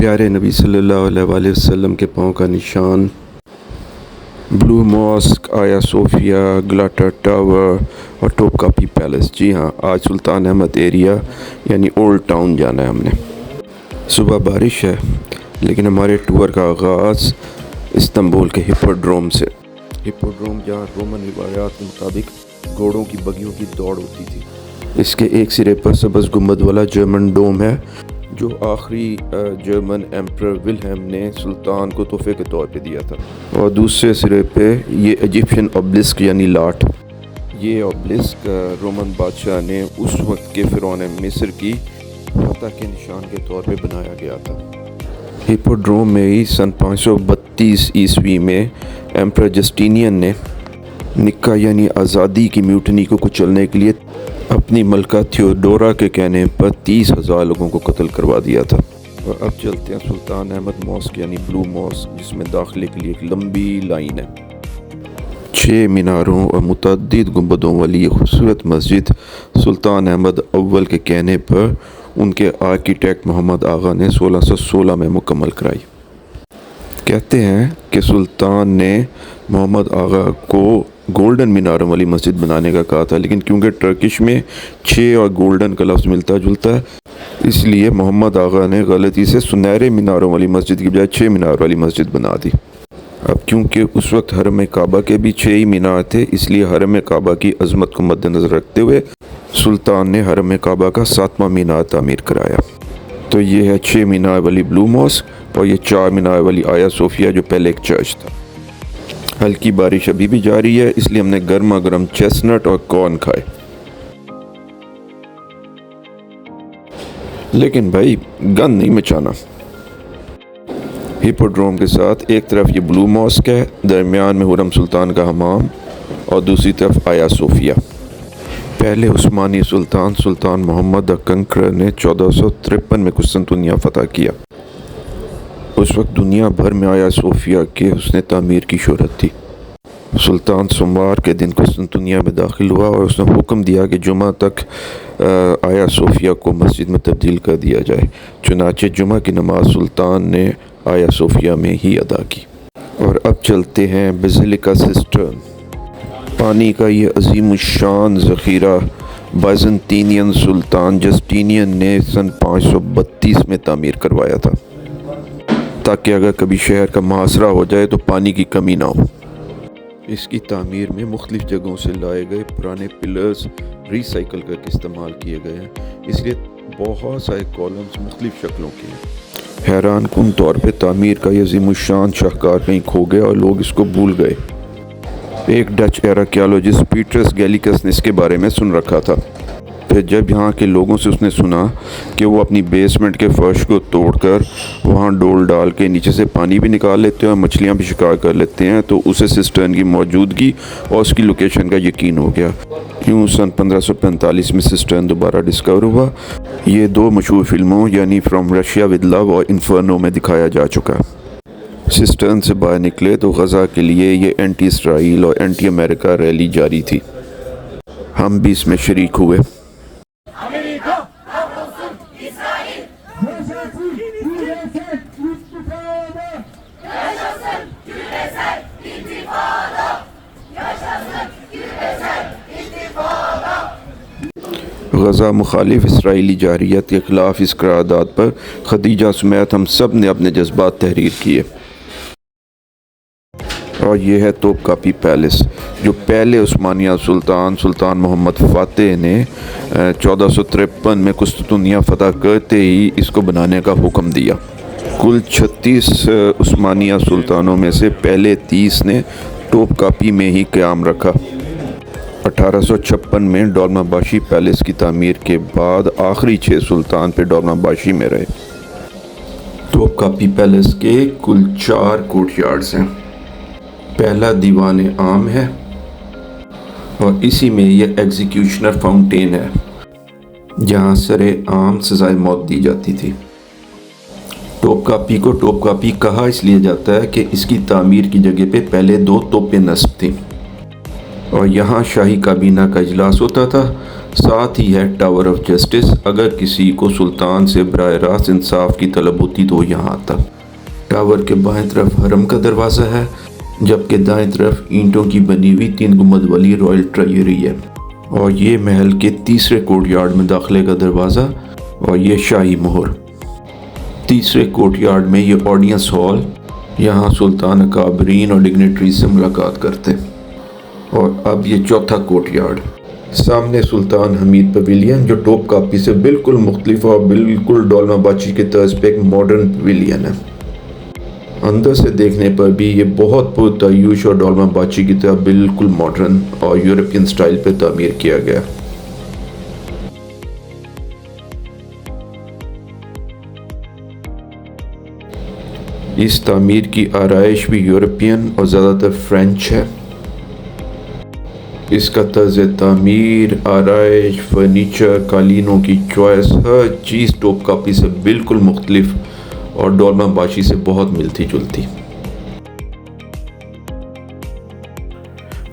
प्यारे नबी सल्लल्लाहु अलैहि वसल्लम के पाँव का निशान, ब्लू मॉस्क, आया सोफिया, ग्लाटर टावर और टोपकापी पैलेस। जी हाँ, आज सुल्तान अहमद एरिया यानी ओल्ड टाउन जाना है हमने। सुबह बारिश है लेकिन हमारे टूर का आगाज़ इस्तांबुल के हिप्पोड्रोम से। हिप्पोड्रोम जहाँ रोमन रिवायात के मुताबिक घोड़ों की बगियों की दौड़ होती थी। इसके एक सिरे पर सब्ज़ गुंबद वाला जर्मन डोम है जो आखिरी जर्मन एम्परर विल्हेम ने सुल्तान को तोहफे के तौर पे दिया था, और दूसरे सिरे पे ये इजिप्शियन ऑब्लिस्क यानी लाट। ये ऑब्लिस्क रोमन बादशाह ने उस वक्त के फ़िरौन मिस्र की फतह के निशान के तौर पे बनाया गया था। हिप्पोड्रोम में ही सन 532 ईस्वी में एम्परर जस्टिनियन ने निक्का यानी आज़ादी की म्यूटनी को कुचलने के लिए अपनी मलका थियोडोरा के कहने पर 30,000 लोगों को कत्ल करवा दिया था। और अब चलते हैं सुल्तान अहमद मॉस्क यानी ब्लू मॉस्क, जिसमें दाखिले के लिए एक लंबी लाइन है। 6 मीनारों और मुतअद्दिद गुंबदों वाली ये खूबसूरत मस्जिद सुल्तान अहमद अव्वल के कहने पर उनके आर्किटेक्ट मोहम्मद आगा ने 1616 में मुकम्मल कराई। कहते हैं कि सुल्तान ने मोहम्मद आगा को गोल्डन मीनारों वाली मस्जिद बनाने का कहा था, लेकिन क्योंकि टर्किश में 6 और गोल्डन का लफ्ज़ मिलता जुलता है, इसलिए मोहम्मद आगा ने गलती से सुनहरे मीनारों वाली मस्जिद की बजाय 6 मीनार वाली मस्जिद बना दी। अब क्योंकि उस वक्त हरम काबा के भी 6 ही मीनार थे, इसलिए हरम काबा की अजमत को मद्देनज़र रखते हुए सुल्तान ने हरम काबा का 7वां मीनार तामीर कराया। तो ये है 6 मीनार वाली ब्लू मॉस्क और ये 4 मीनार वाली आया सोफिया जो पहले एक चर्च था। हल्की बारिश अभी भी जारी है, इसलिए हमने गर्मा गर्म चेस्टनट और कॉर्न खाए। लेकिन भाई गंद नहीं मचाना। हिप्पोड्रोम के साथ एक तरफ ये ब्लू मॉस्क है, दरमियान में हुरम सुल्तान का हमाम और दूसरी तरफ आया सोफिया। पहले उस्मानी सुल्तान मोहम्मद द कंकरर ने 1453 में कुस्तुनतुनिया फतह किया। उस वक्त दुनिया भर में आया सोफिया के उसने तामीर की शोहरत थी। सुल्तान सोमवार के दिन कुस्तुनतुनिया में दाखिल हुआ और उसने हुक्म दिया कि जुमा तक आया सोफिया को मस्जिद में तब्दील कर दिया जाए। चुनाचे जुमा की नमाज सुल्तान ने आया सोफिया में ही अदा की। और अब चलते हैं बेसिलिका सिस्टर्न। पानी का ये अजीम शान ज़ख़ीरा बाइज़ेंटीनियन सुल्तान जस्टिनियन ने सन 532 में तामीर करवाया था, ताकि अगर कभी शहर का मुहासरा हो जाए तो पानी की कमी ना हो। इसकी तामीर में मुख्तलिफ़ जगहों से लाए गए पुराने पिलर्स रिसाइकल करके इस्तेमाल किए गए हैं, इसलिए बहुत सारे कॉलम्स मुख्तलिफ़ शक्लों के हैं। हैरान कुन तौर पे तामीर का ये अज़ीमुश्शान शाहकार कहीं खो गया और लोग इसको भूल गए। एक डच आर्कियोलॉजिस्ट पीटर्स गैलिकस ने इसके बारे में सुन रखा था। फिर जब यहाँ के लोगों से उसने सुना कि वो अपनी बेसमेंट के फर्श को तोड़कर वहाँ डोल डाल के नीचे से पानी भी निकाल लेते हैं और मछलियाँ भी शिकार कर लेते हैं, तो उसे सिस्टर्न की मौजूदगी और उसकी लोकेशन का यकीन हो गया। यूँ सन 1545 में सिस्टर्न दोबारा डिस्कवर हुआ। ये 2 मशहूर फिल्मों यानी फ्रॉम रशिया विद लव और इन्फर्नो में दिखाया जा चुका। सिस्टर्न से बाहर निकले तो गज़ा के लिए ये एंटी इसराइल और एंटी अमेरिका रैली जारी थी। हम भी इसमें शरीक हुए। गज़ा मुखालिफ इसराइली जारियत के ख़िलाफ़ इस करारदाद पर खदीजा समेत हम सब ने अपने जज्बात तहरीर किए। और ये है तोपकापी पैलेस जो पहले उस्मानिया सुल्तान मोहम्मद फ़ातेह ने 1453 में कुस्तुनतुनिया फतह करते ही इसको बनाने का हुक्म दिया। कुल 36 उस्मानिया सुल्तानों में से पहले 30 ने तोपकापी में ही क़याम रखा। 1856 में डोलमाबाशी पैलेस की तामीर के बाद आखिरी 6 सुल्तान पे डोलमाबाशी में रहे। तोपकापी पैलेस के कुल 4 कोर्टयार्ड्स हैं। पहला दीवान आम है और इसी में यह एग्जीक्यूशनर फाउंटेन है जहाँ सरे आम सजाए मौत दी जाती थी। तोपकापी को तोपकापी कहा इसलिए जाता है कि इसकी तामीर की जगह पे पहले 2 तोपें नस्ब थीं और यहाँ शाही काबीना का इजलास होता था साथ ही है टावर ऑफ जस्टिस, अगर किसी को सुल्तान से बराह रास्त इंसाफ की तलब होती तो यहाँ आता। टावर के बाएं तरफ हरम का दरवाज़ा है, जबकि दाएं तरफ ईंटों की बनी हुई 3 गुंबद वाली रॉयल ट्रायरी है। और ये महल के तीसरे कोर्टयार्ड में दाखिले का दरवाज़ा और ये शाही मोहर। तीसरे कोर्टयार्ड में ये ऑडियंस हॉल, यहाँ सुल्तान अकाबरीन और डिग्नेटरीज से मुलाकात करते। और अब ये चौथा कोर्टयार्ड, सामने सुल्तान हमीद पवेलियन, जो टॉप कापी से बिल्कुल मुख्तलिफ और बिल्कुल डोलमाबाची के तर्ज पे एक मॉडर्न पवेलियन है। अंदर से देखने पर भी ये बहुत पुरतायूश और डोलमाबाची की तरह बिल्कुल मॉडर्न और यूरोपियन स्टाइल पे तामीर किया गया। इस तामीर की आराइश भी यूरोपियन और ज़्यादातर फ्रेंच है। इसका तर्ज तामीर, आराइश, फर्नीचर, कालीनों की चॉइस, हर चीज़ टॉप कापी से बिल्कुल मुख्तलिफ और डोलमाबाशी से बहुत मिलती जुलती।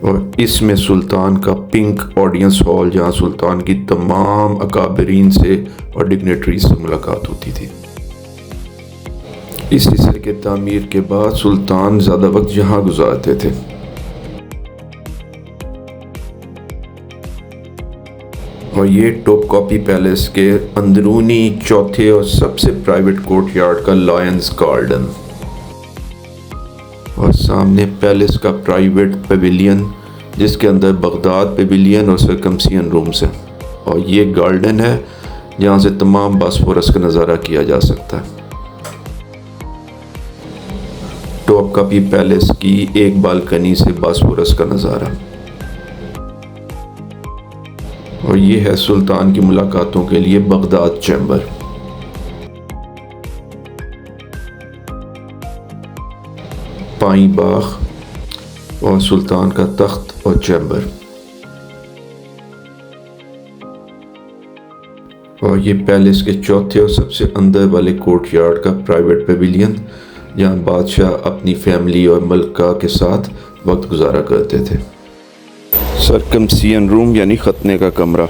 और इसमें सुल्तान का पिंक ऑडियंस हॉल, जहाँ सुल्तान की तमाम अकाबरीन से और डिग्नेटरीज से मुलाकात होती थी। इस हिस्से के तामीर के बाद सुल्तान ज़्यादा वक्त यहाँ गुजारते थे। और ये टॉप कॉपी पैलेस के अंदरूनी चौथे और सबसे प्राइवेट कोर्टयार्ड का लायंस गार्डन। और सामने पैलेस का प्राइवेट पवेलियन, जिसके अंदर बगदाद पवेलियन और सर्कमसियन रूम्स हैं। और ये गार्डन है जहाँ से तमाम बॉस्फोरस का नज़ारा किया जा सकता है। टॉप कॉपी पैलेस की एक बालकनी से बॉस्फोरस का नज़ारा। और ये है सुल्तान की मुलाकातों के लिए बगदाद चैम्बर। पाई बाग और सुल्तान का तख्त और चैम्बर। और ये पैलेस के चौथे और सबसे अंदर वाले कोर्टयार्ड का प्राइवेट पवेलियन, जहाँ बादशाह अपनी फैमिली और मलका के साथ वक्त गुजारा करते थे। सर्कमसियन रूम यानी खतने का कमरा।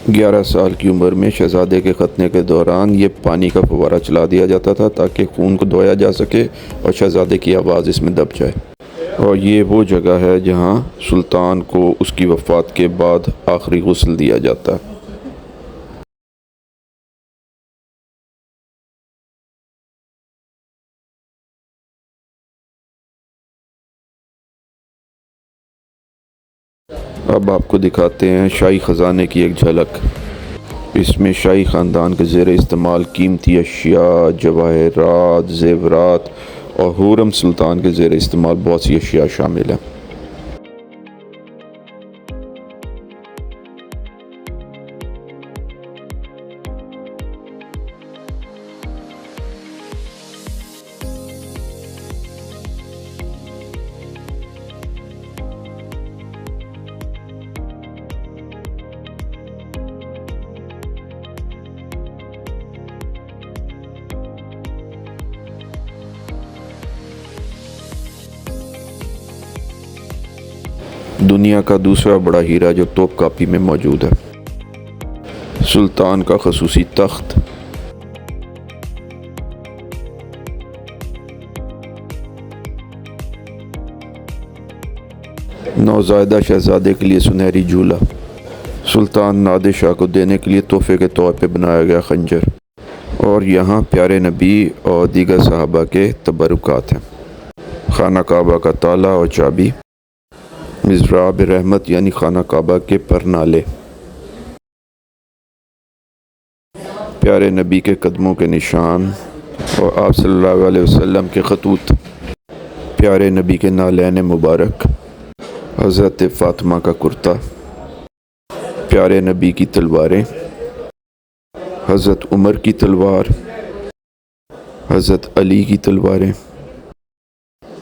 11 साल की उम्र में शहजादे के खतने के दौरान ये पानी का फव्वारा चला दिया जाता था ताकि खून को धोया जा सके और शहजादे की आवाज़ इसमें दब जाए। और ये वो जगह है जहाँ सुल्तान को उसकी वफ़ात के बाद आखिरी गुस्ल दिया जाता है। अब आपको दिखाते हैं शाही ख़जाने की एक झलक। इसमें शाही ख़ानदान के ज़ेर इस्तेमाल कीमती अशिया, जवाहरात, ज़ेवरात और हुरम सुल्तान के ज़ेर इस्तेमाल बहुत सी अशिया शामिल हैं। दुनिया का दूसरा बड़ा हीरा जो टॉप कॉपी में मौजूद है, सुल्तान का खसूसी तख्त। नौज़ायदा शहजादे के लिए सुनहरी झूला। सुल्तान नादिर शाह को देने के लिए तोहफे के तौर पे बनाया गया खंजर। और यहाँ प्यारे नबी और दीगर सहाबा के तबरुकात हैं। खाना काबा का ताला और चाबी। मिज़राब रहमत यानी खाना काबा के परनाले। प्यारे नबी के कदमों के निशान और आप सल्लल्लाहु अलैहि वसल्लम के खतूत। प्यारे नबी के नालैन मुबारक। हज़रत फ़ातिमा का कुर्ता। प्यारे नबी की तलवारें। हज़रत उमर की तलवार। हज़रत अली की तलवारें।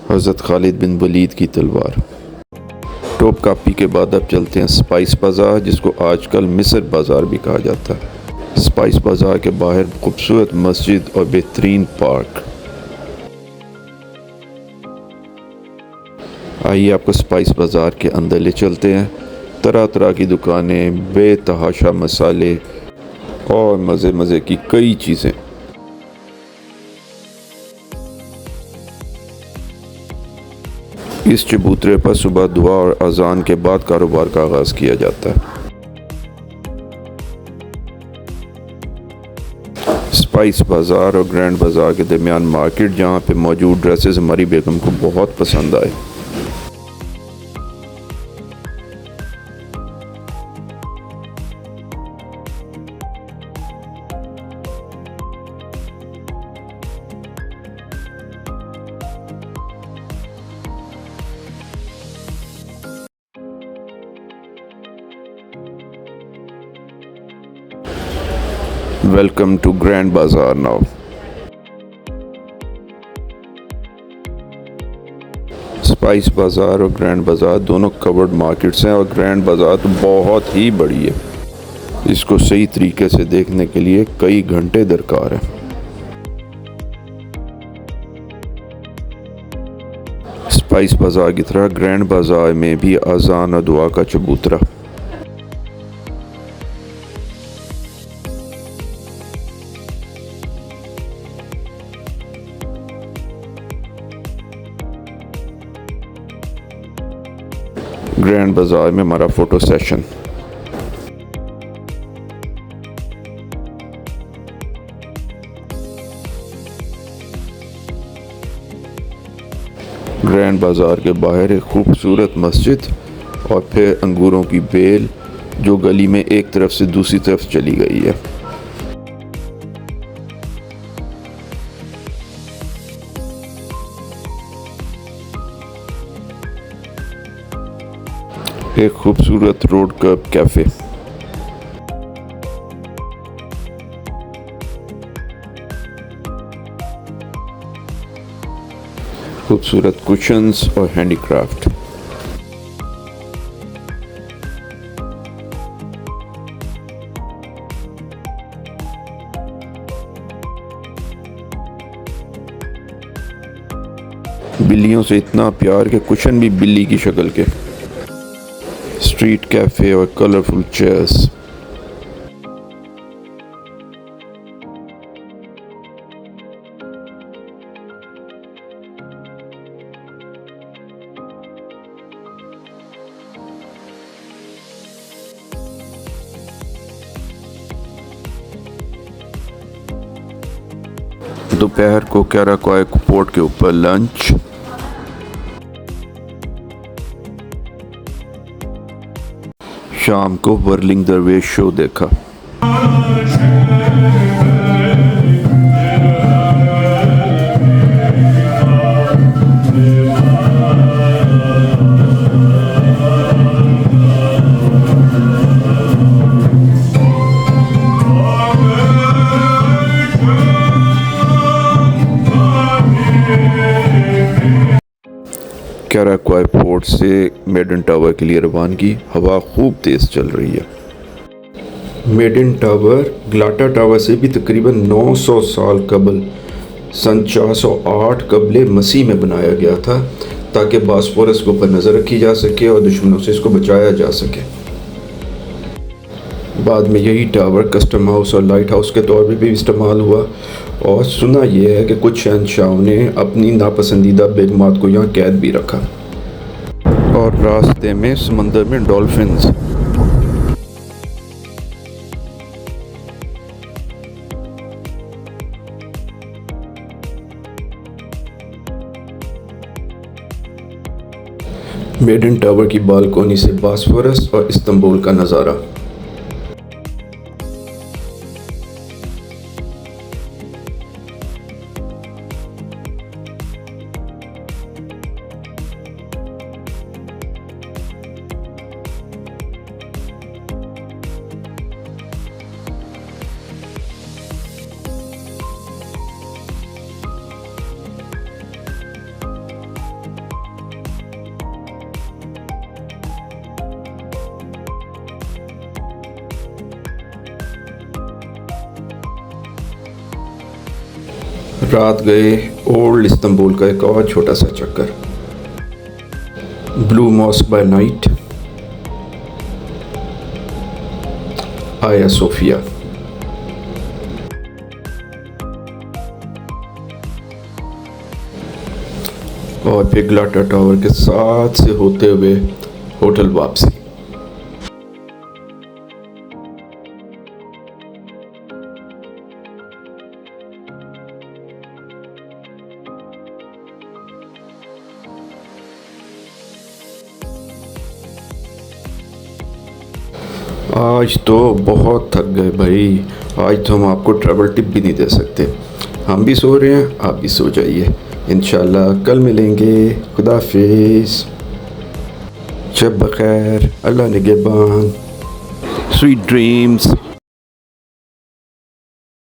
हज़रत खालिद बिन वलीद की तलवार। टॉप कॉपी के बाद अब चलते हैं स्पाइस बाज़ार, जिसको आजकल मिस्र बाज़ार भी कहा जाता है। स्पाइस बाज़ार के बाहर खूबसूरत मस्जिद और बेहतरीन पार्क। आइए आपको स्पाइस बाज़ार के अंदर ले चलते हैं तरह तरह की दुकानें, बेतहाशा मसाले और मज़े मज़े की कई चीज़ें। इस चबूतरे पर सुबह दुआ और अजान के बाद कारोबार का आगाज़ किया जाता है। स्पाइस बाज़ार और ग्रैंड बाज़ार के दरमियान मार्केट, जहाँ पे मौजूद ड्रेसेस हमारी बेगम को बहुत पसंद आए। Welcome to Grand Bazaar now. Spice बाज़ार और ग्रैंड बाज़ार दोनों कवर्ड मार्केट्स हैं और ग्रैंड बाज़ार तो बहुत ही बड़ी है। इसको सही तरीके से देखने के लिए कई घंटे दरकार है। स्पाइस बाज़ार की तरह ग्रैंड बाज़ार में भी अजान और दुआ का चबूतरा। ग्रैंड बाज़ार में हमारा फ़ोटो सेशन। ग्रैंड बाज़ार के बाहर एक खूबसूरत मस्जिद और फिर अंगूरों की बेल जो गली में एक तरफ से दूसरी तरफ चली गई है। एक खूबसूरत रोड कर्ब कैफ़े। खूबसूरत कुशन्स और हैंडीक्राफ्ट। बिल्लियों से इतना प्यार के कुशन भी बिल्ली की शक्ल के। स्ट्रीट कैफ़े और कलरफुल चेयर्स। दोपहर को कैराक्वाय पोर्ट के ऊपर लंच। शाम को वर्लिंग दरवेश शो देखा। कैराक्वाय पोर्ट से मेडन टावर के लिए रवानगी। हवा खूब तेज़ चल रही है। मेडन टावर ग्लाटा टावर से भी तकरीबन 900 साल कबल सन 408 कबले मसीह में बनाया गया था ताकि बॉस्फोरस के ऊपर नज़र रखी जा सके और दुश्मनों से इसको बचाया जा सके। बाद में यही टावर कस्टम हाउस और लाइट हाउस के तौर पर भी इस्तेमाल हुआ और सुना यह है कि कुछ शहंशाहों ने अपनी नापसंदीदा बेगमात को यहाँ कैद भी रखा। और रास्ते में समंदर में डॉल्फिन्स। मेडन टावर की बालकोनी से बॉस्फोरस और इस्तांबुल का नज़ारा। रात गए ओल्ड इस्तांबुल का एक और छोटा सा चक्कर। Blue Mosque by night. Aya Sofia. और फिर ग्लाटर टावर के साथ से होते हुए होटल वापसी। आज तो बहुत थक गए भाई, आज तो हम आपको ट्रैवल टिप भी नहीं दे सकते। हम भी सो रहे हैं, आप भी सो जाइए। इंशाल्लाह कल मिलेंगे। खुदा हाफिज़। शब बखैर, अल्लाह निगहबान। Sweet dreams.